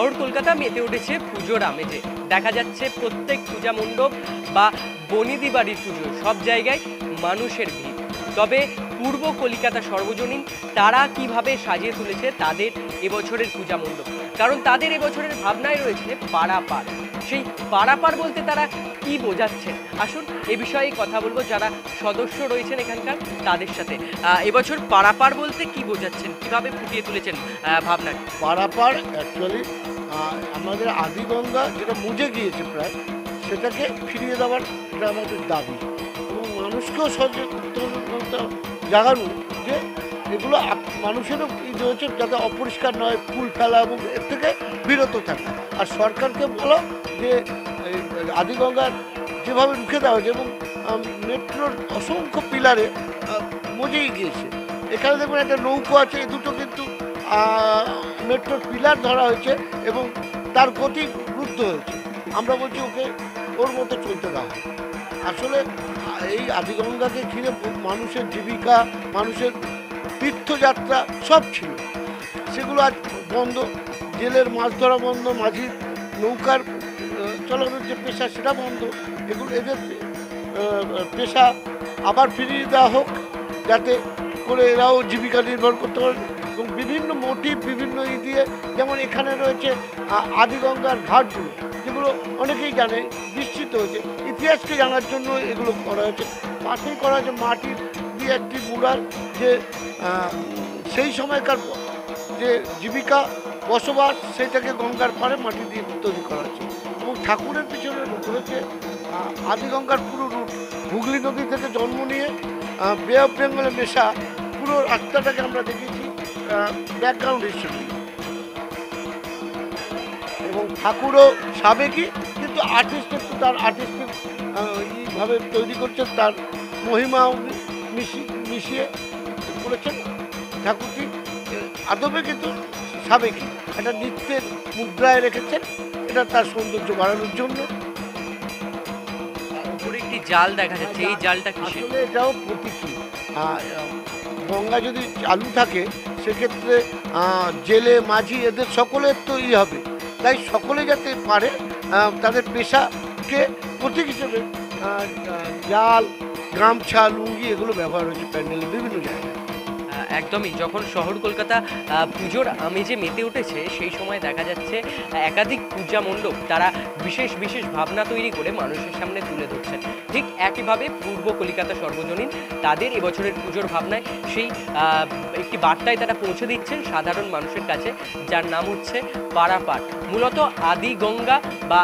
শহর কলকাতা মেতে উঠেছে পুজোর আমেজে। দেখা যাচ্ছে প্রত্যেক পূজা মণ্ডপ বা বনিদি বাড়ির পুজো সব জায়গায় মানুষের ভিড়। তবে পূর্ব কলিকাতা সর্বজনীন তারা কিভাবে সাজিয়ে তুলেছে তাদের এবছরের পূজা মণ্ডপ, কারণ তাদের এবছরের ভাবনায় রয়েছে পাড়াপার। সেই পাড়াপার বলতে তারা কি বোঝাচ্ছেন, আসুন এ বিষয়ে কথা বলবো যারা সদস্য রয়েছেন এখানকার তাদের সাথে। এবছর পাড়াপার বলতে কি বোঝাচ্ছেন, কিভাবে ফুটিয়ে তুলেছেন ভাবনাকে? পারাপার অ্যাকচুয়ালি আমাদের আদিগঙ্গা যেটা মুজে গিয়েছে প্রায়, সেটাকে ফিরিয়ে দেওয়ার এটা আমাদের দাবি, এবং মানুষকেও সচেতনতা জাগানো যে এগুলো মানুষেরও রয়েছে যাতে অপরিষ্কার নয়, ফুল ফেলা এবং এর থেকে বিরত থাকা। আর সরকারকে বলো যে আদিগঙ্গার যেভাবে রুখে দেওয়া হয়েছে, এবং মেট্রোর অসংখ্য পিলারে মজেই গিয়েছে। এখানে দেখবেন একটা নৌকো আছে, এই দুটো কিন্তু মেট্রোর পিলার ধরা হয়েছে এবং তার গতি রুদ্ধ হয়েছে। আমরা বলছি ওকে ওর মতো চলতে দেওয়া হয়। আসলে এই আদিগঙ্গাকে ঘিরে মানুষের জীবিকা, মানুষের তীর্থযাত্রা সব ছিল, সেগুলো আজ বন্ধ। জেলের মাছ ধরা বন্ধ, মাঝির নৌকার চালানোর যে পেশা সেটা বন্ধ। এগুলো এদের পেশা আবার ফিরিয়ে দেওয়া হোক, যাতে করে এরাও জীবিকা নির্ভর করতে পারে। এবং বিভিন্ন মোটিভ, বিভিন্ন দিয়ে, যেমন এখানে রয়েছে আদিগঙ্গার ঘাটগুলো, যেগুলো অনেকেই জানে, বিস্তৃত হয়েছে। ইতিহাসকে জানার জন্য এগুলো করা হয়েছে। পাশেই করা হয়েছে মাটির দিয়ে একটি মুরাল, যে সেই সময়কার যে জীবিকা বসবাস সেটাকে গঙ্গার পাড়ে মাটি দিয়ে তৈরি করা হয়েছে। এবং ঠাকুরের পিছনে রয়েছে আদিগঙ্গার পুরো রুট, হুগলি নদী থেকে জন্ম নিয়ে বে অফ বেঙ্গলে মেশা পুরো রাস্তাটাকে আমরা দেখেছি ব্যাকগ্রাউন্ড হিসেবে। এবং ঠাকুরও সাবেকি, কিন্তু আর্টিস্ট একটু তার আর্টিস্টিক এইভাবে তৈরি করছে, তার মহিমাও মিশিয়ে করেছেন ঠাকুরটি। আদবে কিন্তু সাবেকি একটা নৃত্যের মুদ্রায় রেখেছেন, এটা তার সৌন্দর্য বাড়ানোর জন্য। উপরে একটি জাল দেখা যাচ্ছে, এই জালটা কিসের? আসলে এটাও প্রতীকী। গঙ্গা যদি চালু থাকে সেক্ষেত্রে জেলে মাঝি এদের সকলের তো হবে, তাই সকলে যাতে পারে তাদের পেশাকে প্রতীক হিসেবে জাল, গামছা, লুঙ্গি এগুলো ব্যবহার হয়েছে প্যান্ডেলের বিভিন্ন জায়গায়। একদমই, যখন শহর কলকাতা পুজোর আমেজে মেতে উঠেছে সেই সময় দেখা যাচ্ছে একাধিক পূজা মণ্ডপ তারা বিশেষ বিশেষ ভাবনা তৈরি করে মানুষের সামনে তুলে ধরছেন। ঠিক একইভাবে পূর্ব কলিকাতা সর্বজনীন তাদের এবছরের পুজোর ভাবনায় সেই একটি বার্তায় তারা পৌঁছে দিচ্ছেন সাধারণ মানুষের কাছে, যার নাম হচ্ছে পারাপার। মূলত আদি গঙ্গা বা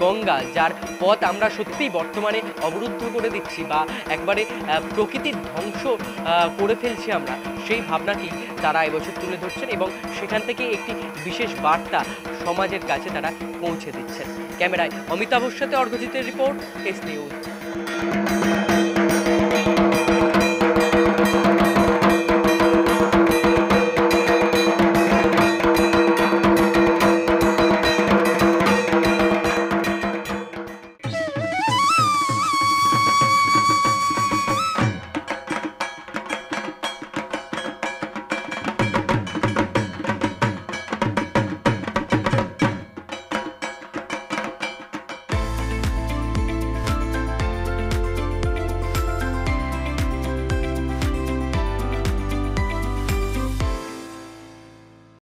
গঙ্গা, যার পথ আমরা সত্যিই বর্তমানে অবরুদ্ধ করে দিচ্ছি বা একবারে প্রকৃতির ধ্বংস করে ফেলছি আমরা, সেই ভাবনাকেই তারা এবছর তুলে ধরছেন এবং সেখান থেকে একটি বিশেষ বার্তা সমাজের কাছে তারা পৌঁছে দিচ্ছেন। ক্যামেরায় অমিতাভর সাথে অর্ঘজিতের রিপোর্ট, এস নিউজ।